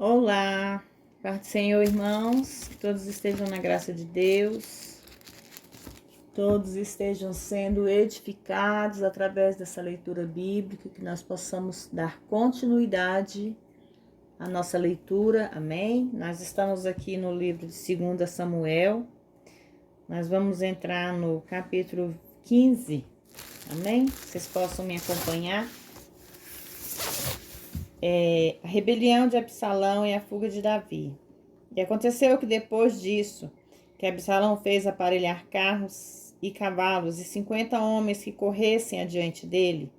Olá, Pai do Senhor, irmãos, que todos estejam na graça de Deus, todos estejam sendo edificados através dessa leitura bíblica, que nós possamos dar continuidade à nossa leitura, amém? Nós estamos aqui no livro de 2 Samuel, nós vamos entrar no capítulo 15, amém? Vocês possam me acompanhar. A rebelião de Absalão e a fuga de Davi. E aconteceu que depois disso, que Absalão fez aparelhar carros e cavalos e 50 homens que corressem adiante dele,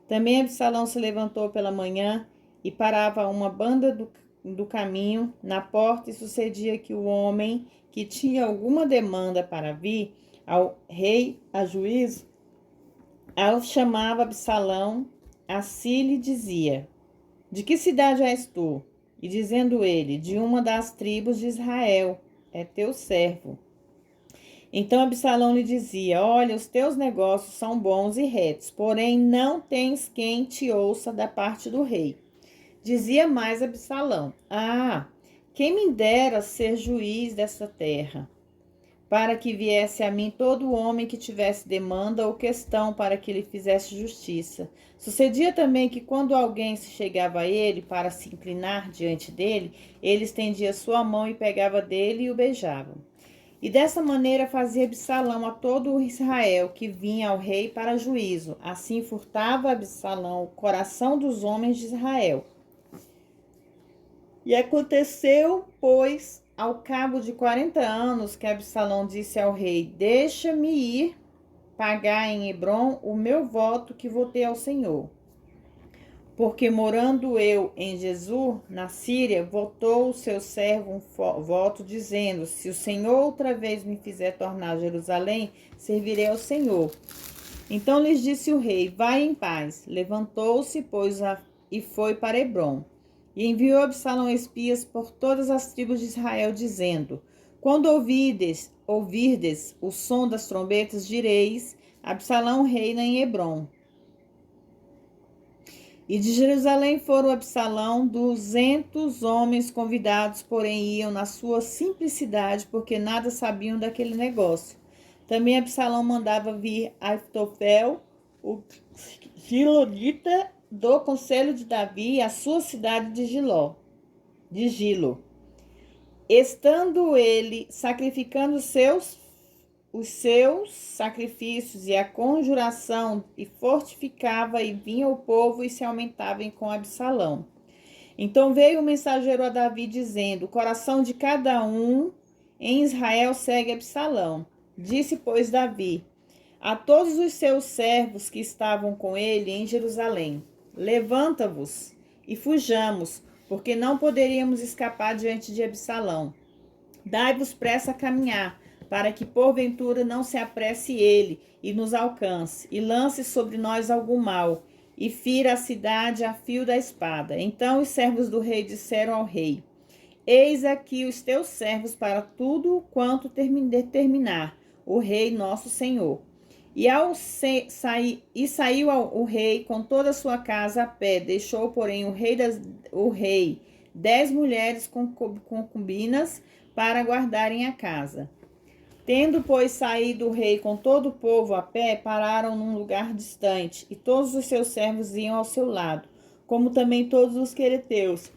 também Absalão se levantou pela manhã e parava uma banda do caminho na porta, e sucedia que o homem que tinha alguma demanda para vir ao rei a juízo, ao chamava Absalão, assim lhe dizia: de que cidade és tu? E dizendo ele: de uma das tribos de Israel, é teu servo. Então Absalão lhe dizia: olha, os teus negócios são bons e retos, porém não tens quem te ouça da parte do rei. Dizia mais Absalão: quem me dera ser juiz dessa terra, para que viesse a mim todo homem que tivesse demanda ou questão, para que lhe fizesse justiça. Sucedia também que, quando alguém se chegava a ele para se inclinar diante dele, ele estendia sua mão e pegava dele e o beijava. E dessa maneira fazia Absalão a todo o Israel que vinha ao rei para juízo. Assim furtava Absalão o coração dos homens de Israel. E aconteceu, pois, ao cabo de 40 anos, que Absalão disse ao rei: deixa-me ir pagar em Hebrom o meu voto que votei ao Senhor. Porque morando eu em Jesur, na Síria, votou o seu servo um voto, dizendo: se o Senhor outra vez me fizer tornar a Jerusalém, servirei ao Senhor. Então lhes disse o rei: vai em paz. Levantou-se, pois, e foi para Hebrom. E enviou Absalão espias por todas as tribos de Israel, dizendo: quando ouvirdes o som das trombetas, direis: Absalão reina em Hebrom. E de Jerusalém foram Absalão 200 homens convidados, porém iam na sua simplicidade, porque nada sabiam daquele negócio. Também Absalão mandava vir Aitofel, o gilonita, do conselho de Davi, à sua cidade de Gilo. Estando ele sacrificando os seus sacrifícios e a conjuração, e fortificava, e vinha o povo e se aumentavam com Absalão. Então veio o mensageiro a Davi, dizendo: o coração de cada um em Israel segue Absalão. Disse, pois, Davi a todos os seus servos que estavam com ele em Jerusalém: levanta-vos e fujamos, porque não poderíamos escapar diante de Absalão. Dai-vos pressa a caminhar, para que porventura não se apresse ele e nos alcance, e lance sobre nós algum mal, e fira a cidade a fio da espada. Então os servos do rei disseram ao rei: eis aqui os teus servos para tudo quanto determinar o rei nosso senhor. Saiu o rei com toda a sua casa a pé, deixou, porém, o rei 10 mulheres concubinas para guardarem a casa. Tendo, pois, saído o rei com todo o povo a pé, pararam num lugar distante, e todos os seus servos iam ao seu lado, como também todos os quereteus,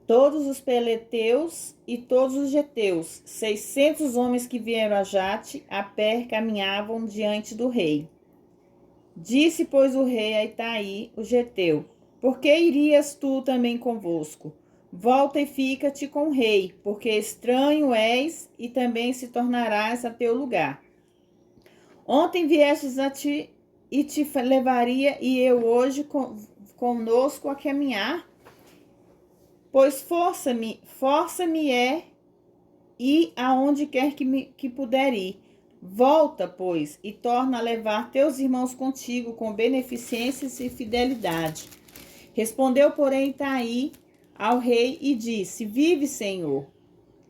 todos os peleteus e todos os geteus. 600 homens que vieram a Jate, a pé, caminhavam diante do rei. Disse, pois, o rei a Itai, o geteu: por que irias tu também convosco? Volta e fica-te com o rei, porque estranho és, e também se tornarás a teu lugar. Ontem viestes a ti, e te levaria, e eu hoje conosco a caminhar? Pois força-me ir aonde quer que puder ir. Volta, pois, e torna a levar teus irmãos contigo com beneficências e fidelidade. Respondeu, porém, Itai ao rei e disse: vive, Senhor,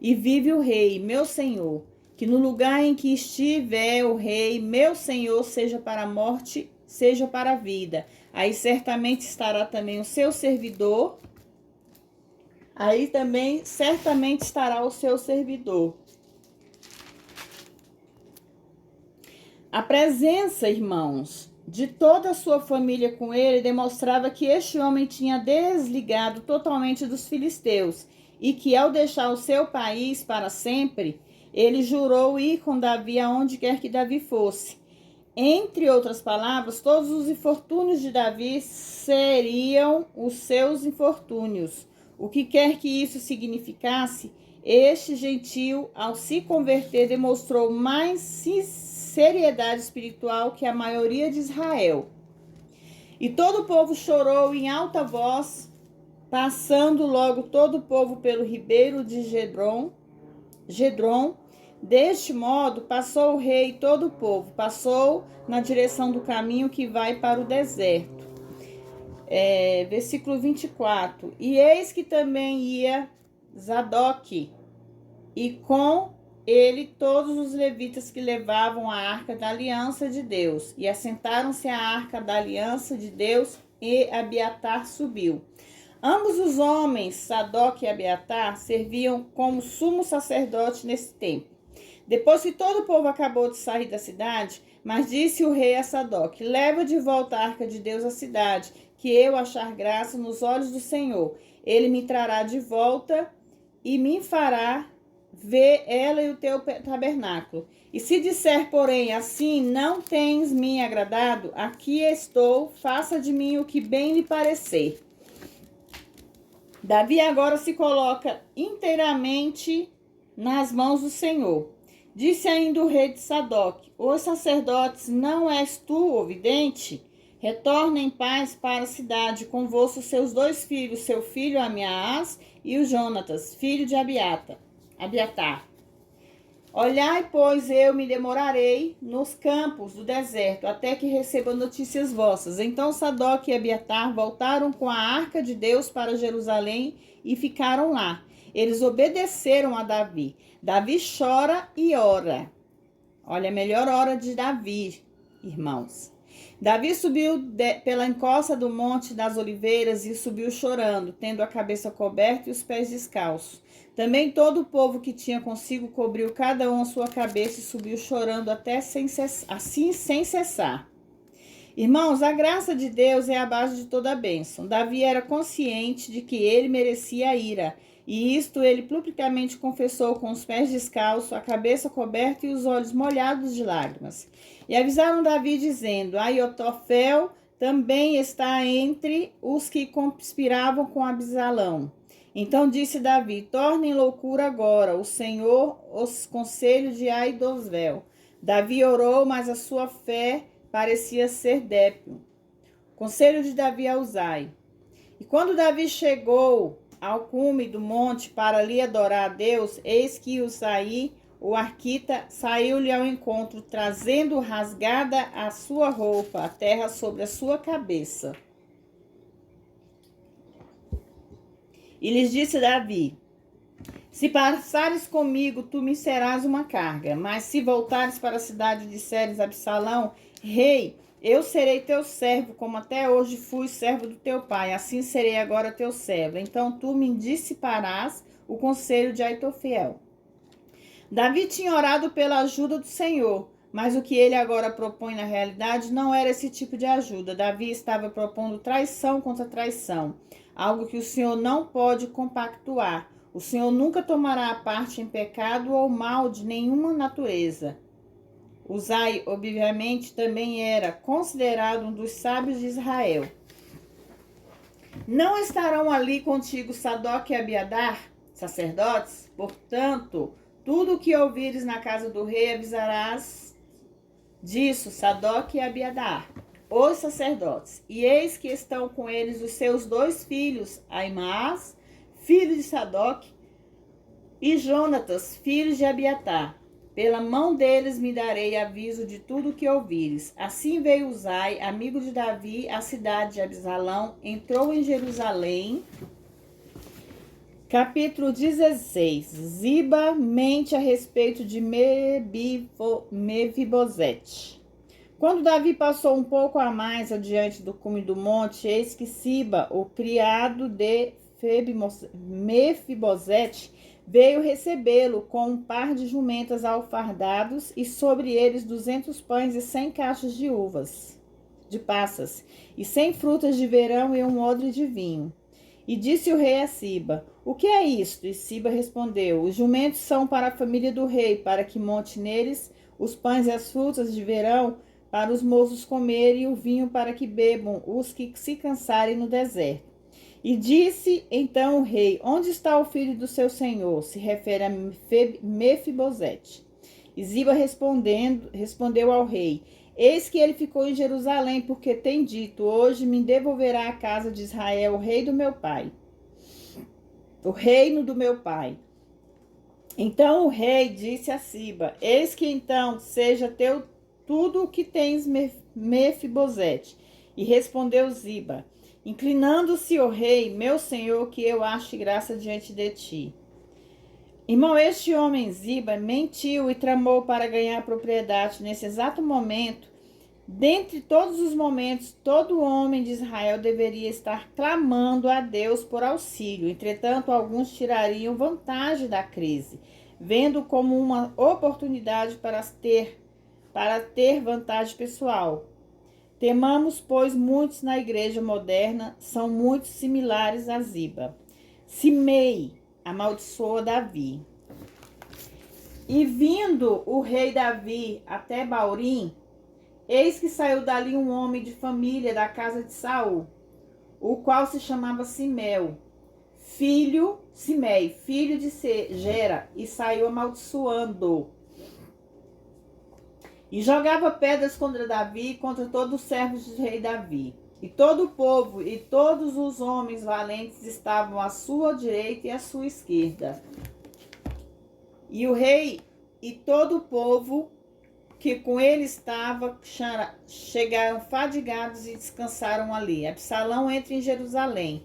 e vive o rei, meu senhor, que no lugar em que estiver o rei, meu senhor, seja para a morte, seja para a vida. Aí certamente estará também o seu servidor aí também certamente estará o seu servidor. A presença, irmãos, de toda a sua família com ele demonstrava que este homem tinha desligado totalmente dos filisteus e que, ao deixar o seu país para sempre, ele jurou ir com Davi aonde quer que Davi fosse. Entre outras palavras, todos os infortúnios de Davi seriam os seus infortúnios. O que quer que isso significasse, este gentio, ao se converter, demonstrou mais seriedade espiritual que a maioria de Israel. E todo o povo chorou em alta voz, passando logo todo o povo pelo ribeiro de Gedron. Deste modo, passou o rei e todo o povo, passou na direção do caminho que vai para o deserto. Versículo 24. E eis que também ia Zadok, e com ele todos os levitas que levavam a arca da aliança de Deus. E assentaram-se à arca da aliança de Deus, e Abiatar subiu. Ambos os homens, Sadoc e Abiatar, serviam como sumo sacerdote nesse tempo. Depois que todo o povo acabou de sair da cidade, mas disse o rei a Sadoc: leva de volta a arca de Deus à cidade, que eu achar graça nos olhos do Senhor. Ele me trará de volta e me fará ver ela e o teu tabernáculo. E se disser, porém, assim não tens me agradado, aqui estou, faça de mim o que bem lhe parecer. Davi agora se coloca inteiramente nas mãos do Senhor. Disse ainda o rei de Sadoc: os sacerdotes, não és tu o vidente? Retorna em paz para a cidade, convosco seus dois filhos, seu filho Amiás e o Jonatas, filho de Abiatar. Olhai, pois eu me demorarei nos campos do deserto, até que receba notícias vossas. Então Sadoc e Abiatar voltaram com a arca de Deus para Jerusalém e ficaram lá. Eles obedeceram a Davi. Davi chora e ora. Olha, a melhor hora de Davi, irmãos. Davi subiu pela encosta do Monte das Oliveiras e subiu chorando, tendo a cabeça coberta e os pés descalços. Também todo o povo que tinha consigo cobriu cada um a sua cabeça e subiu chorando até sem cessar. Irmãos, a graça de Deus é a base de toda a bênção. Davi era consciente de que ele merecia a ira, e isto ele publicamente confessou com os pés descalços, a cabeça coberta e os olhos molhados de lágrimas. E avisaram Davi, dizendo: Aiotofel também está entre os que conspiravam com Absalão. Então disse Davi: torne em loucura agora o Senhor os conselhos de Aidosvel. Davi orou, mas a sua fé parecia ser débil. Conselho de Davi a Uzai. E quando Davi chegou ao cume do monte para ali adorar a Deus, eis que Uzai, o arquita, saiu-lhe ao encontro, trazendo rasgada a sua roupa, a terra sobre a sua cabeça. E lhes disse Davi: se passares comigo, tu me serás uma carga, mas se voltares para a cidade e disseres a Absalão: rei, eu serei teu servo, como até hoje fui servo do teu pai, assim serei agora teu servo. Então tu me dissiparás o conselho de Aitofiel. Davi tinha orado pela ajuda do Senhor, mas o que ele agora propõe na realidade não era esse tipo de ajuda. Davi estava propondo traição contra traição, algo que o Senhor não pode compactuar. O Senhor nunca tomará parte em pecado ou mal de nenhuma natureza. Uzai, obviamente, também era considerado um dos sábios de Israel. Não estarão ali contigo Sadoc e Abiatar, sacerdotes? Portanto, tudo o que ouvires na casa do rei avisarás disso Sadoc e Abiatar, os sacerdotes. E eis que estão com eles os seus dois filhos, Aimaas, filho de Sadoc, e Jonatas, filho de Abiatar. Pela mão deles me darei aviso de tudo o que ouvires. Assim veio Uzai, amigo de Davi, à cidade de Absalão, entrou em Jerusalém. Capítulo 16. Ziba mente a respeito de Mefibosete. Quando Davi passou um pouco a mais adiante do cume do monte, eis que Ziba, o criado de Mefibosete veio recebê-lo com um par de jumentas alfardados e sobre eles 200 pães e 100 cachos de uvas, de passas, e 100 frutas de verão e um odre de vinho. E disse o rei a Siba: O que é isto? E Siba respondeu: Os jumentos são para a família do rei, para que monte neles os pães e as frutas de verão, para os moços comerem, e o vinho para que bebam os que se cansarem no deserto. E disse então o rei: Onde está o filho do seu senhor? Se refere a Mefibosete. E Ziba respondeu ao rei: Eis que ele ficou em Jerusalém, porque tem dito: Hoje me devolverá a casa de Israel o rei do meu pai, o reino do meu pai. Então o rei disse a Siba: Eis que então seja teu tudo o que tens, Mefibosete. E respondeu Ziba: Inclinando-se o rei, meu senhor, que eu ache graça diante de ti. Irmão, este homem Ziba mentiu e tramou para ganhar propriedade nesse exato momento. Dentre todos os momentos, todo homem de Israel deveria estar clamando a Deus por auxílio. Entretanto, alguns tirariam vantagem da crise, vendo como uma oportunidade para ter vantagem pessoal. Temamos, pois muitos na igreja moderna são muito similares a Ziba. Simei amaldiçoa Davi. E vindo o rei Davi até Baurim, eis que saiu dali um homem de família da casa de Saul, o qual se chamava Simei, filho de Gera, e saiu amaldiçoando. E jogava pedras contra Davi e contra todos os servos do rei Davi. E todo o povo e todos os homens valentes estavam à sua direita e à sua esquerda. E o rei e todo o povo que com ele estava chegaram fadigados e descansaram ali. Absalão entra em Jerusalém.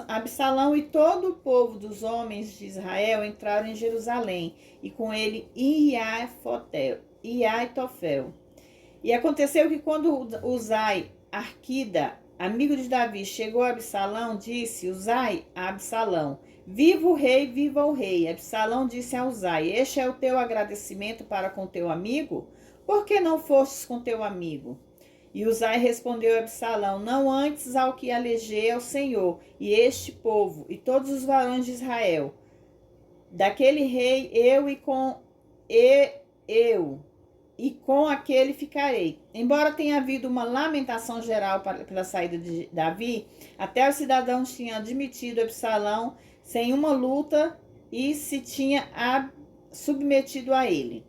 Absalão e todo o povo dos homens de Israel entraram em Jerusalém, e com ele Aitofel. E aconteceu que quando Uzai, Arquida, amigo de Davi, chegou a Absalão, disse Uzai a Absalão: Viva o rei, viva o rei. Absalão disse a Uzai: Este é o teu agradecimento para com teu amigo? Por que não fostes com teu amigo? E Uzai respondeu a Absalão: Não antes ao que alegei ao Senhor, e este povo, e todos os varões de Israel. Daquele rei e com aquele ficarei. Embora tenha havido uma lamentação geral pela saída de Davi, até os cidadãos tinham admitido Absalão sem uma luta e se tinha submetido a ele.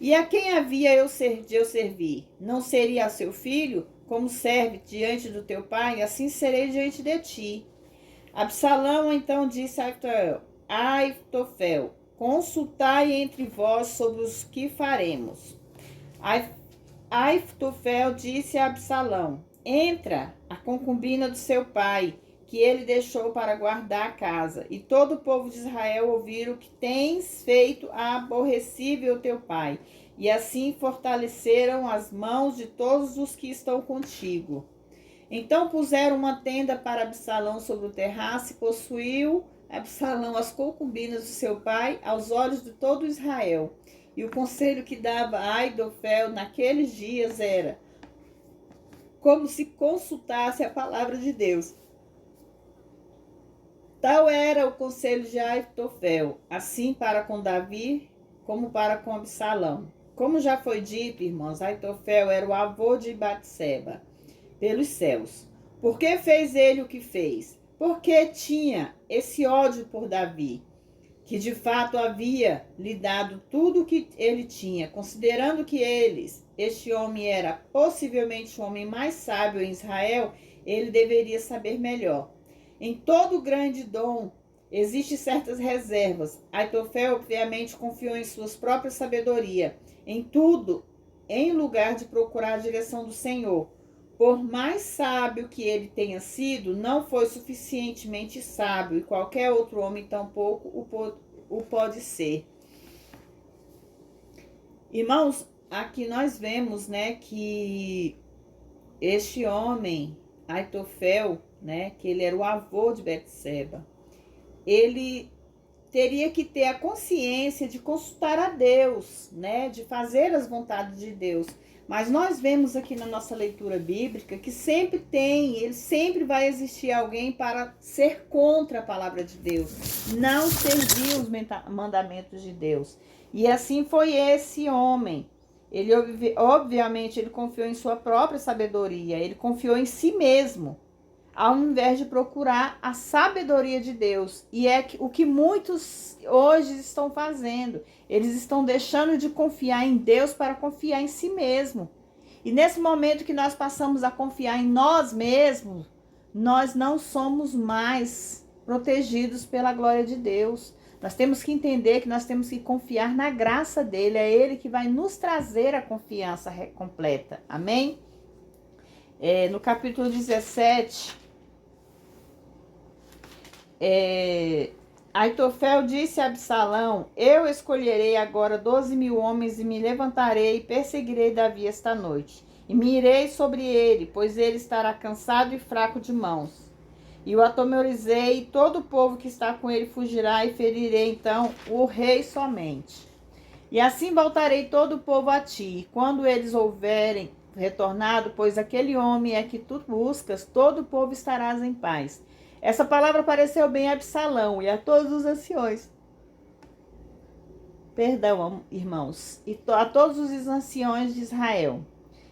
E a quem havia de eu servir? Não seria a seu filho? Como serve diante do teu pai, assim serei diante de ti. Absalão então disse a Aitofel: Consultai entre vós sobre os que faremos. Aitofel disse a Absalão: Entra a concubina do seu pai, que ele deixou para guardar a casa, e todo o povo de Israel ouvir o que tens feito a aborrecível teu pai. E assim fortaleceram as mãos de todos os que estão contigo. Então puseram uma tenda para Absalão sobre o terraço, e possuiu Absalão as concubinas do seu pai aos olhos de todo Israel. E o conselho que dava a Aitofel naqueles dias era como se consultasse a palavra de Deus. Tal era o conselho de Aitofel, assim para com Davi como para com Absalão. Como já foi dito, irmãos, Aitofel era o avô de Batseba pelos céus. Por que fez ele o que fez? Porque tinha esse ódio por Davi, que de fato havia lhe dado tudo o que ele tinha, considerando que este homem era possivelmente o homem mais sábio em Israel, ele deveria saber melhor. Em todo grande dom, existem certas reservas. Aitofel, obviamente, confiou em sua própria sabedoria, em tudo, em lugar de procurar a direção do Senhor. Por mais sábio que ele tenha sido, não foi suficientemente sábio, e qualquer outro homem tampouco o pode ser. Irmãos, aqui nós vemos, que este homem, Aitofel, né, que ele era o avô de Betseba, ele teria que ter a consciência de consultar a Deus, né, de fazer as vontades de Deus. Mas nós vemos aqui na nossa leitura bíblica que ele sempre vai existir alguém para ser contra a palavra de Deus, não servir os mandamentos de Deus. E assim foi esse homem. Ele, obviamente, ele confiou em sua própria sabedoria, ele confiou em si mesmo, ao invés de procurar a sabedoria de Deus. E é o que muitos hoje estão fazendo. Eles estão deixando de confiar em Deus para confiar em si mesmo. E nesse momento que nós passamos a confiar em nós mesmos, nós não somos mais protegidos pela glória de Deus. Nós temos que entender que nós temos que confiar na graça dele. É ele que vai nos trazer a confiança completa. Amém? No capítulo 17... Aitofel disse a Absalão: eu escolherei agora 12.000 homens e me levantarei e perseguirei Davi esta noite. E me irei sobre ele, pois ele estará cansado e fraco de mãos. E o atemorizei, e todo o povo que está com ele fugirá, e ferirei então o rei somente. E assim voltarei todo o povo a ti. E quando eles houverem retornado, pois aquele homem é que tu buscas, todo o povo estarás em paz. Essa palavra pareceu bem a Absalão e a todos os anciões. Perdão, irmãos. E a todos os anciões de Israel.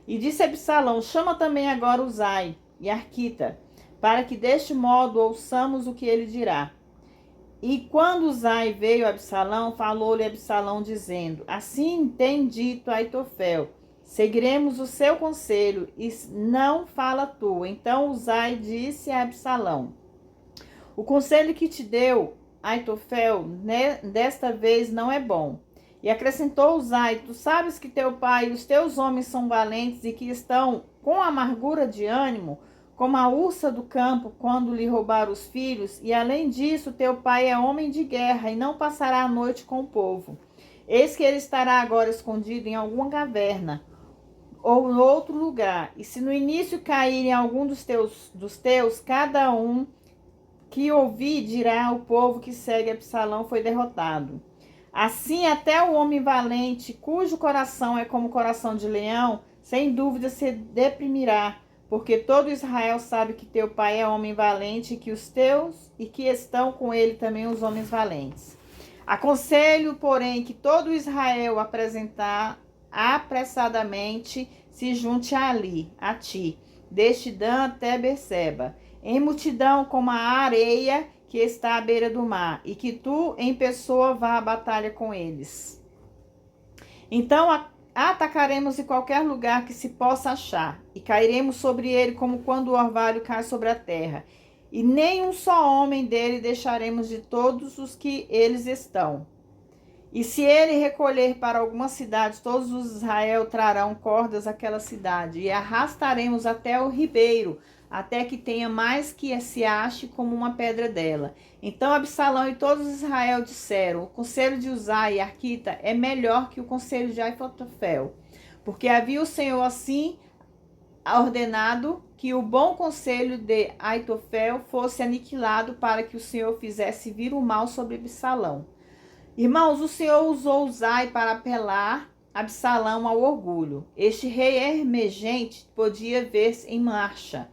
E disse Absalão: chama também agora Uzai e Arquita, para que deste modo ouçamos o que ele dirá. E quando Uzai veio a Absalão, falou-lhe Absalão, dizendo: assim tem dito Aitofel: seguiremos o seu conselho, e não fala tu. Então Uzai disse a Absalão: o conselho que te deu Aitofel, né, desta vez não é bom. E acrescentou Uzai: tu sabes que teu pai e os teus homens são valentes e que estão com amargura de ânimo, como a ursa do campo quando lhe roubaram os filhos. E além disso, teu pai é homem de guerra e não passará a noite com o povo. Eis que ele estará agora escondido em alguma caverna ou em outro lugar. E se no início cair em algum dos teus, cada um que ouvir dirá: o povo que segue Absalão foi derrotado. Assim até o homem valente, cujo coração é como o coração de leão, sem dúvida se deprimirá, porque todo Israel sabe que teu pai é homem valente, e que os teus e que estão com ele também os homens valentes. Aconselho, porém, que todo Israel apresentar apressadamente se junte a ti, desde Dan até Berseba, em multidão como a areia que está à beira do mar, e que tu em pessoa vá à batalha com eles. Então atacaremos em qualquer lugar que se possa achar, e cairemos sobre ele como quando o orvalho cai sobre a terra, e nem um só homem dele deixaremos de todos os que eles estão. E se ele recolher para alguma cidade, todos os Israel trarão cordas àquela cidade, e arrastaremos até o ribeiro, até que tenha mais que se ache como uma pedra dela. Então Absalão e todos os Israel disseram: o conselho de Uzai e Arquita é melhor que o conselho de Aitofel, porque havia o Senhor assim ordenado que o bom conselho de Aitofel fosse aniquilado, para que o Senhor fizesse vir o mal sobre Absalão. Irmãos, o Senhor usou Uzai para apelar Absalão ao orgulho. Este rei emergente podia ver-se em marcha,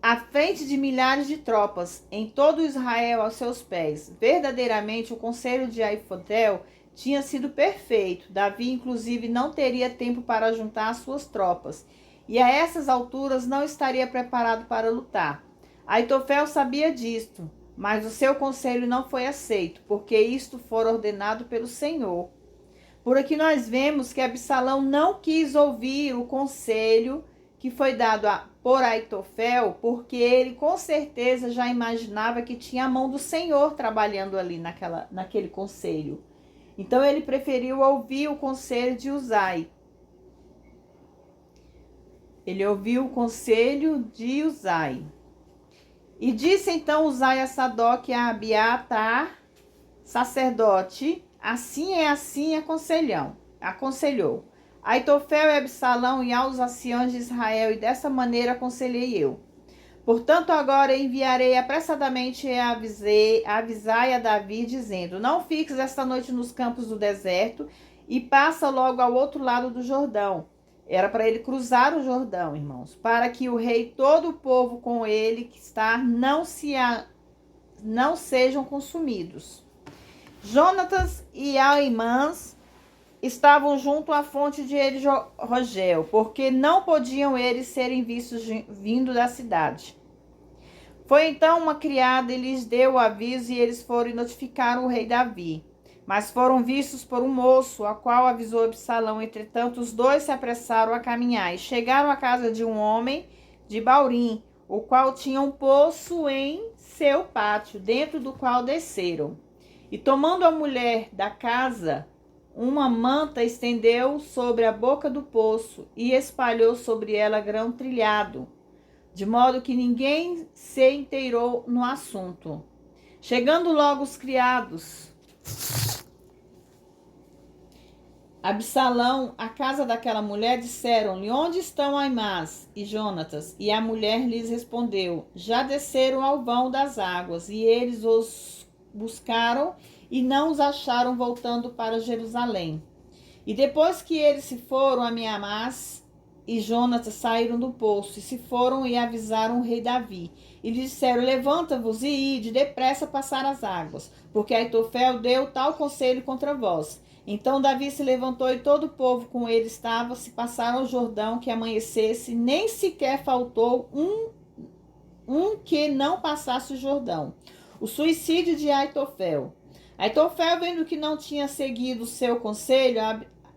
à frente de milhares de tropas, em todo Israel aos seus pés. Verdadeiramente, o conselho de Aitofel tinha sido perfeito. Davi, inclusive, não teria tempo para juntar as suas tropas, e a essas alturas não estaria preparado para lutar. Aitofel sabia disto, mas o seu conselho não foi aceito, porque isto fora ordenado pelo Senhor. Por aqui nós vemos que Absalão não quis ouvir o conselho que foi dado por Aitofel, porque ele com certeza já imaginava que tinha a mão do Senhor trabalhando ali naquele conselho. Então ele preferiu ouvir o conselho de Uzai. Ele ouviu o conselho de Uzai. E disse então Uzai a Sadoc e a Abiatar, sacerdote: assim aconselhou Aitofel e Absalão e aos anciãos de Israel, e dessa maneira aconselhei eu. Portanto, agora enviarei apressadamente e avisai a Davi, dizendo: não fiques esta noite nos campos do deserto e passa logo ao outro lado do Jordão. Era para ele cruzar o Jordão, irmãos, para que o rei e todo o povo com ele que está não sejam consumidos. Jonatas e Aimãs estavam junto à fonte de Rogel, porque não podiam eles serem vistos vindo da cidade. Foi então uma criada e lhes deu o aviso, e eles foram e notificaram o rei Davi. Mas foram vistos por um moço, a qual avisou Absalão. Entretanto, os dois se apressaram a caminhar e chegaram à casa de um homem de Baurim, o qual tinha um poço em seu pátio, dentro do qual desceram. E tomando a mulher da casa uma manta, estendeu sobre a boca do poço e espalhou sobre ela grão trilhado, de modo que ninguém se inteirou no assunto. Chegando logo os criados, Absalão, à casa daquela mulher, disseram-lhe: onde estão Aimás e Jonatas? E a mulher lhes respondeu: já desceram ao vão das águas, e eles os buscaram e não os acharam, voltando para Jerusalém. E depois que eles se foram, Aimás e Jonatas saíram do poço, e se foram e avisaram o rei Davi. E lhe disseram: levanta-vos e ide depressa passar as águas, porque Aitofel deu tal conselho contra vós. Então Davi se levantou e todo o povo com ele estava, se passaram o Jordão que amanhecesse, nem sequer faltou um que não passasse o Jordão. O suicídio de Aitofel. Aitofel, vendo que não tinha seguido o seu conselho,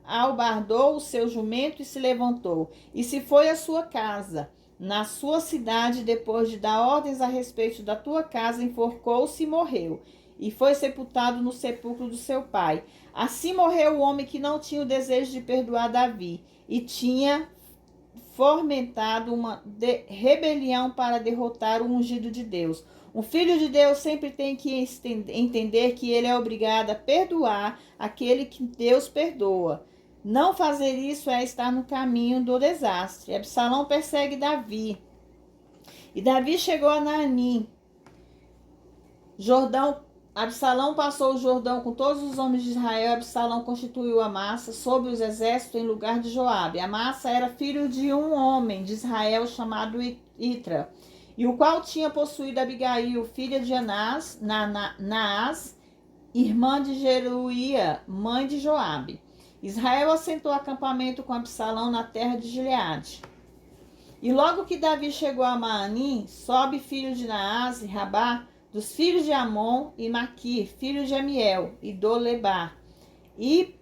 albardou o seu jumento e se levantou, e se foi à sua casa. Na sua cidade, depois de dar ordens a respeito da tua casa, enforcou-se e morreu, e foi sepultado no sepulcro do seu pai. Assim morreu o homem que não tinha o desejo de perdoar Davi, e tinha fomentado uma rebelião para derrotar o ungido de Deus. Um filho de Deus sempre tem que entender que ele é obrigado a perdoar aquele que Deus perdoa. Não fazer isso é estar no caminho do desastre. Absalão persegue Davi. E Davi chegou a Naanim. Absalão passou o Jordão com todos os homens de Israel. Absalão constituiu Amasa sobre os exércitos em lugar de Joabe. Amasa era filho de um homem de Israel chamado Itra, e o qual tinha possuído Abigail, filha de Naás, irmã de Jeruía, mãe de Joabe. Israel assentou acampamento com Absalão na terra de Gileade. E logo que Davi chegou a Maanim, Sobe, filho de Naás, e Rabá, dos filhos de Amon, e Maquir, filho de Amiel, e Dolebar, e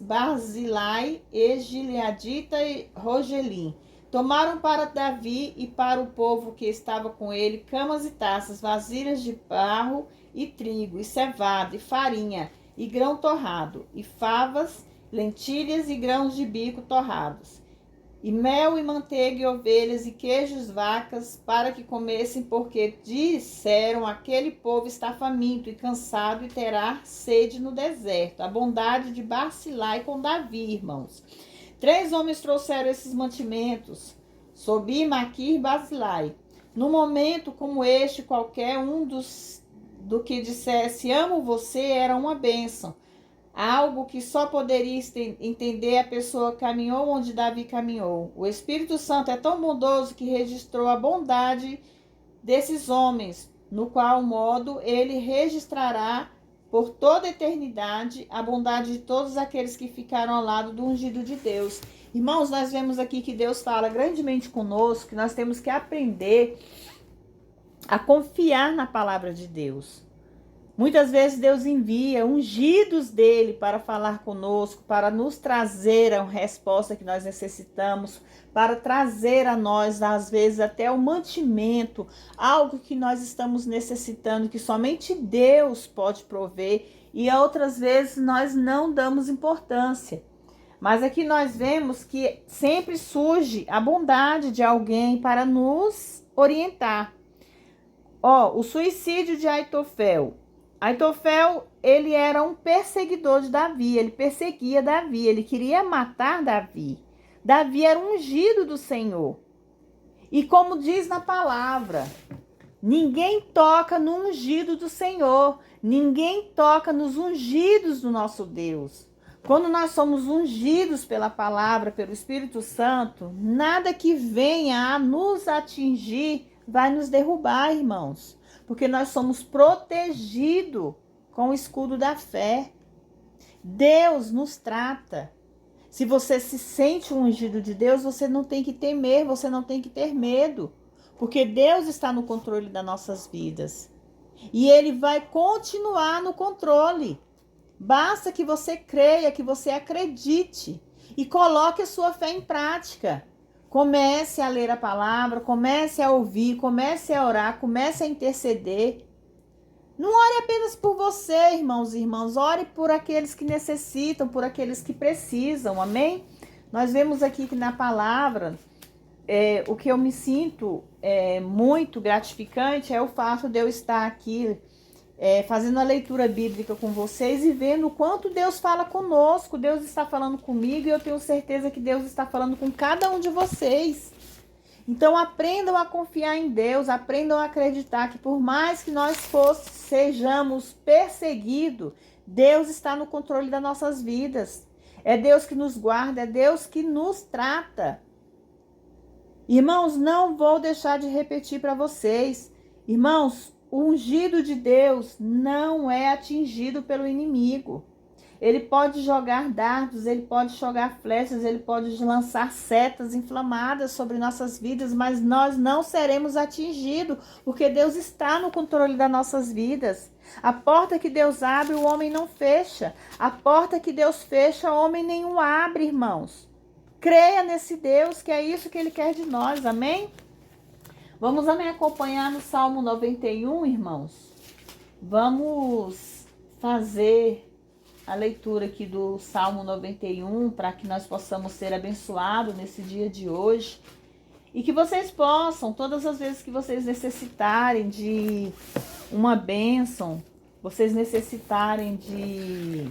Barzilai, e Gileadita, e Rogelim. Tomaram para Davi e para o povo que estava com ele camas e taças, vasilhas de barro e trigo, e cevada, e farinha, e grão torrado, e favas, lentilhas e grãos de bico torrados, e mel e manteiga e ovelhas e queijos vacas, para que comessem, porque disseram: aquele povo está faminto e cansado e terá sede no deserto. A bondade de Barzilai com Davi, irmãos. 3 homens trouxeram esses mantimentos, Sobi, Maquir e Barzilai. No momento como este, qualquer um do que dissesse: amo você, era uma bênção. Algo que só poderia entender a pessoa que caminhou onde Davi caminhou. O Espírito Santo é tão bondoso que registrou a bondade desses homens, no qual modo ele registrará por toda a eternidade a bondade de todos aqueles que ficaram ao lado do ungido de Deus. Irmãos, nós vemos aqui que Deus fala grandemente conosco, que nós temos que aprender a confiar na palavra de Deus. Muitas vezes Deus envia ungidos dele para falar conosco, para nos trazer a resposta que nós necessitamos, para trazer a nós, às vezes, até o mantimento, algo que nós estamos necessitando, que somente Deus pode prover, e outras vezes nós não damos importância. Mas aqui nós vemos que sempre surge a bondade de alguém para nos orientar. O suicídio de Aitofel. Aitofel, ele era um perseguidor de Davi, ele perseguia Davi, ele queria matar Davi. Davi era ungido do Senhor. E como diz na palavra, ninguém toca no ungido do Senhor, ninguém toca nos ungidos do nosso Deus. Quando nós somos ungidos pela palavra, pelo Espírito Santo, nada que venha a nos atingir vai nos derrubar, irmãos, porque nós somos protegidos com o escudo da fé. Deus nos trata. Se você se sente um ungido de Deus, você não tem que temer, você não tem que ter medo, porque Deus está no controle das nossas vidas. E Ele vai continuar no controle. Basta que você creia, que você acredite e coloque a sua fé em prática. Comece a ler a palavra, comece a ouvir, comece a orar, comece a interceder. Não ore apenas por você, irmãos e irmãs, ore por aqueles que necessitam, por aqueles que precisam, amém? Nós vemos aqui que na palavra, o que eu me sinto muito gratificante é o fato de eu estar aqui fazendo a leitura bíblica com vocês e vendo o quanto Deus fala conosco. Deus está falando comigo e eu tenho certeza que Deus está falando com cada um de vocês. Então aprendam a confiar em Deus, aprendam a acreditar que por mais que nós sejamos perseguidos, Deus está no controle das nossas vidas. É Deus que nos guarda, é Deus que nos trata. Irmãos, não vou deixar de repetir para vocês. Irmãos, o ungido de Deus não é atingido pelo inimigo. Ele pode jogar dardos, ele pode jogar flechas, ele pode lançar setas inflamadas sobre nossas vidas, mas nós não seremos atingidos, porque Deus está no controle das nossas vidas. A porta que Deus abre, o homem não fecha. A porta que Deus fecha, o homem nenhum abre, irmãos. Creia nesse Deus, que é isso que Ele quer de nós, amém? Vamos me acompanhar no Salmo 91, irmãos. Vamos fazer a leitura aqui do Salmo 91, para que nós possamos ser abençoados nesse dia de hoje. E que vocês possam, todas as vezes que vocês necessitarem de uma bênção, vocês necessitarem de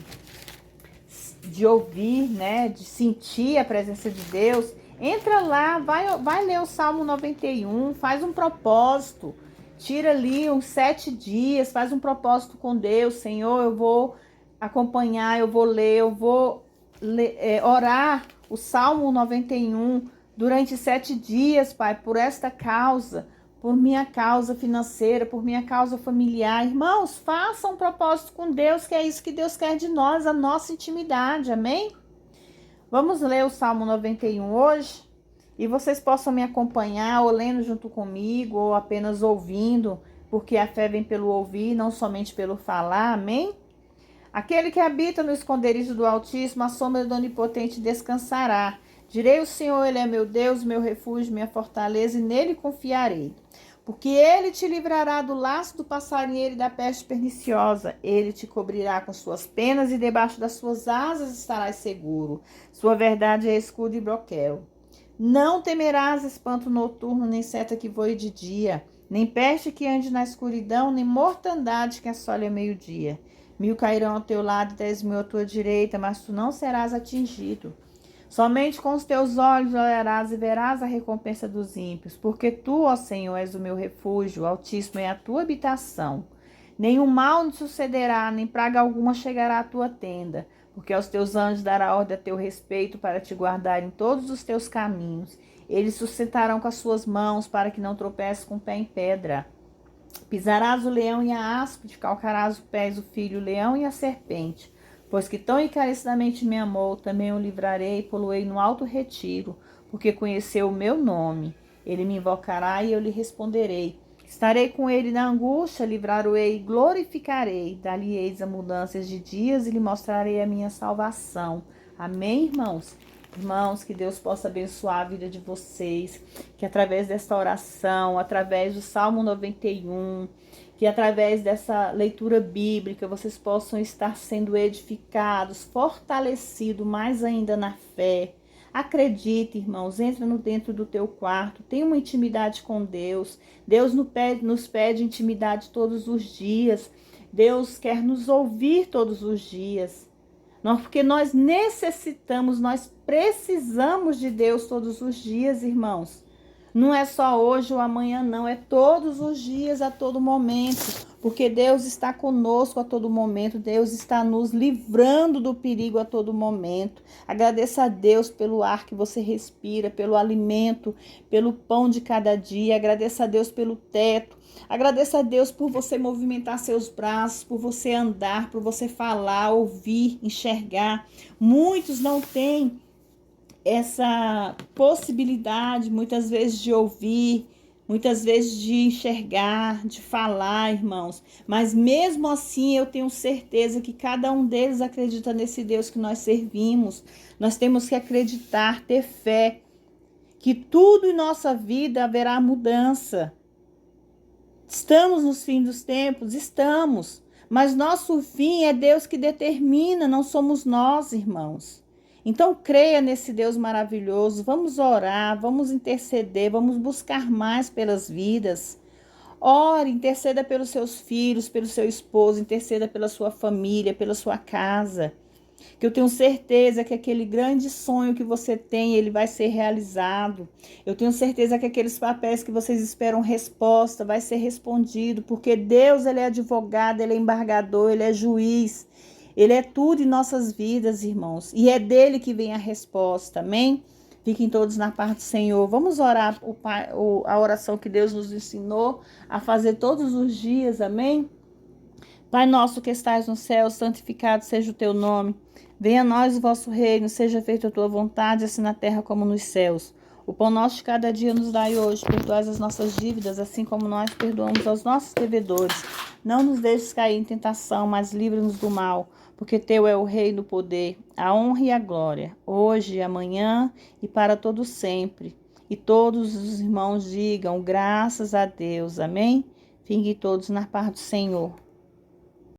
ouvir, né, de sentir a presença de Deus, entra lá, vai ler o Salmo 91, faz um propósito, tira ali uns 7 dias, faz um propósito com Deus. Senhor, eu vou acompanhar, eu vou ler, orar o Salmo 91 durante 7 dias, Pai, por esta causa, por minha causa financeira, por minha causa familiar. Irmãos, façam um propósito com Deus, que é isso que Deus quer de nós, a nossa intimidade, amém? Vamos ler o Salmo 91 hoje, e vocês possam me acompanhar, ou lendo junto comigo, ou apenas ouvindo, porque a fé vem pelo ouvir, não somente pelo falar, amém? Aquele que habita no esconderijo do Altíssimo, a sombra do Onipotente descansará. Direi: o Senhor, Ele é meu Deus, meu refúgio, minha fortaleza, e nele confiarei. Porque Ele te livrará do laço do passarinheiro e da peste perniciosa. Ele te cobrirá com suas penas e debaixo das suas asas estarás seguro. Sua verdade é escudo e broquel. Não temerás espanto noturno, nem seta que voe de dia, nem peste que ande na escuridão, nem mortandade que assole ao meio-dia. 1000 cairão ao teu lado e 10.000 à tua direita, mas tu não serás atingido. Somente com os teus olhos olharás e verás a recompensa dos ímpios, porque tu, ó Senhor, és o meu refúgio, o Altíssimo é a tua habitação. Nenhum mal te sucederá, nem praga alguma chegará à tua tenda, porque aos teus anjos dará ordem a teu respeito para te guardar em todos os teus caminhos. Eles sustentarão com as suas mãos para que não tropeces com o pé em pedra. Pisarás o leão e a áspide, calcarás os pés o filho, o leão e a serpente. Pois que tão encarecidamente me amou, também o livrarei e poloei no alto retiro, porque conheceu o meu nome. Ele me invocará e eu lhe responderei. Estarei com ele na angústia, livrá-lo-ei e glorificarei. Dar-lhe-eis abundâncias de dias e lhe mostrarei a minha salvação. Amém, irmãos? Irmãos, que Deus possa abençoar a vida de vocês, que através desta oração, através do Salmo 91, que através dessa leitura bíblica vocês possam estar sendo edificados, fortalecidos mais ainda na fé. Acredite, irmãos, entra no dentro do teu quarto, tenha uma intimidade com Deus. Deus nos pede intimidade todos os dias. Deus quer nos ouvir todos os dias. Porque nós necessitamos, nós precisamos de Deus todos os dias, irmãos. Não é só hoje ou amanhã, não. É todos os dias, a todo momento. Porque Deus está conosco a todo momento. Deus está nos livrando do perigo a todo momento. Agradeça a Deus pelo ar que você respira, pelo alimento, pelo pão de cada dia. Agradeça a Deus pelo teto. Agradeça a Deus por você movimentar seus braços, por você andar, por você falar, ouvir, enxergar. Muitos não têm essa possibilidade, muitas vezes, de ouvir, muitas vezes de enxergar, de falar, irmãos. Mas mesmo assim, eu tenho certeza que cada um deles acredita nesse Deus que nós servimos. Nós temos que acreditar, ter fé, que tudo em nossa vida haverá mudança. Estamos nos fins dos tempos? Estamos. Mas nosso fim é Deus que determina, não somos nós, irmãos. Então creia nesse Deus maravilhoso. Vamos orar, vamos interceder, vamos buscar mais pelas vidas. Ore, interceda pelos seus filhos, pelo seu esposo, interceda pela sua família, pela sua casa. Que eu tenho certeza que aquele grande sonho que você tem, ele vai ser realizado. Eu tenho certeza que aqueles papéis que vocês esperam resposta vai ser respondido, porque Deus, ele é advogado, ele é embargador, ele é juiz. Ele é tudo em nossas vidas, irmãos. E é dele que vem a resposta, amém? Fiquem todos na paz do Senhor. Vamos orar a oração que Deus nos ensinou a fazer todos os dias, amém? Pai nosso que estais no céu, santificado seja o teu nome. Venha a nós o vosso reino, seja feita a tua vontade, assim na terra como nos céus. O pão nosso de cada dia nos dai hoje, perdoai as nossas dívidas, assim como nós perdoamos aos nossos devedores. Não nos deixes cair em tentação, mas livra-nos do mal, porque teu é o reino, o poder, a honra e a glória, hoje e amanhã e para todo sempre. E todos os irmãos digam graças a Deus, amém? Fiquem todos na paz do Senhor.